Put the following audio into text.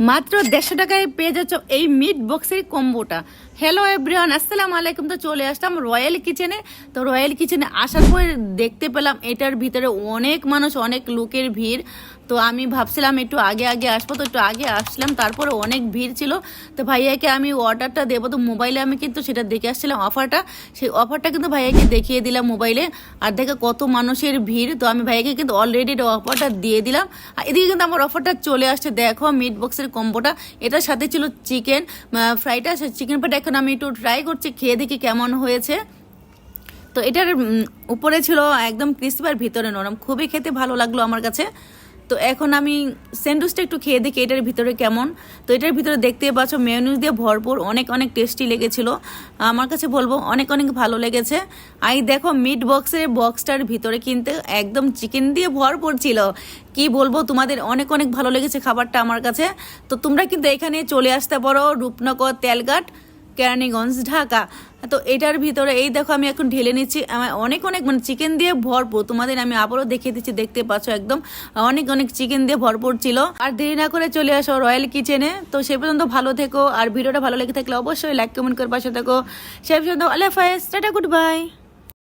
মাত্র 150 টাকায় পেয়ে যাচ্ছ এই মিট বক্সের কম্বোটা। হ্যালো এভরিওয়ান, আসসালামু আলাইকুম। তো চলে আসলাম রয়্যাল কিচেনে। তো রয়্যাল কিচেনে আসার পর দেখতে পেলাম এটার ভিতরে অনেক মানুষ, অনেক লোকের ভিড়। তো আমি ভাবছিলাম একটু আগে আগে আসবো, তো একটু আগে আসলাম, তারপরে অনেক ভিড় ছিল। তো ভাইয়াকে আমি অর্ডারটা দেবো, তো মোবাইলে আমি কিন্তু সেটা দেখে আসছিলাম অফারটা, সেই অফারটা কিন্তু ভাইয়াকে দেখিয়ে দিলাম মোবাইলে। আর দেখে কত মানুষের ভিড়, তো আমি ভাইয়াকে কিন্তু অলরেডি অফারটা দিয়ে দিলাম। আর এদিকে কিন্তু আমার অফারটা চলে আসছে, দেখো মিট বক্সের কম্বোটা। এটার সাথে ছিল চিকেন ফ্রাইটা, চিকেন ফ্রাইটা এখন আমি একটু ট্রাই করছি, খেয়ে দেখি কেমন হয়েছে। তো এটার উপরে ছিল একদম ক্রিস্পি আর ভিতরে নরম, খুবই খেতে ভালো লাগলো আমার কাছে। তো এখন আমি স্যান্ডউইচটা একটু খেয়ে দেখি এটার ভিতরে কেমন। তো এটার ভিতরে দেখতে পাচ্ছ মেয়োনিজ দিয়ে ভরপুর, অনেক অনেক টেস্টি লেগেছিল আমার কাছে, বলবো অনেক অনেক ভালো লেগেছে। আই দেখো মিট বক্সটার ভিতরে কিন্তু একদম চিকেন দিয়ে ভরপুর ছিল। কি বলবো, তোমাদের অনেক অনেক ভালো লেগেছে খাবারটা আমার কাছে। তো তোমরা কিন্তু এখানে চলে আসতে পারো, রূপনগর, তেলঘাট, কেরানীগঞ্জ, ঢাকা। তো এটার ভিতরে এই দেখো আমি এখন ঢেলে নিচ্ছি, আমার অনেক অনেক মানে চিকেন দিয়ে ভরপুর। তোমাদের আমি আবারও দেখিয়ে দিচ্ছি, দেখতে পাচ্ছ একদম অনেক অনেক চিকেন দিয়ে ভরপুর ছিল। আর দেরি না করে চলে আসো রয়্যাল কিচেনে। তো সে পর্যন্ত ভালো থেকো, আর ভিডিওটা ভালো লেগে থাকলে অবশ্যই লাইক কমেন্ট করে পাশে থেকো। সে পর্যন্ত আল্লাহ হাফেজ, টাটা, গুড বাই।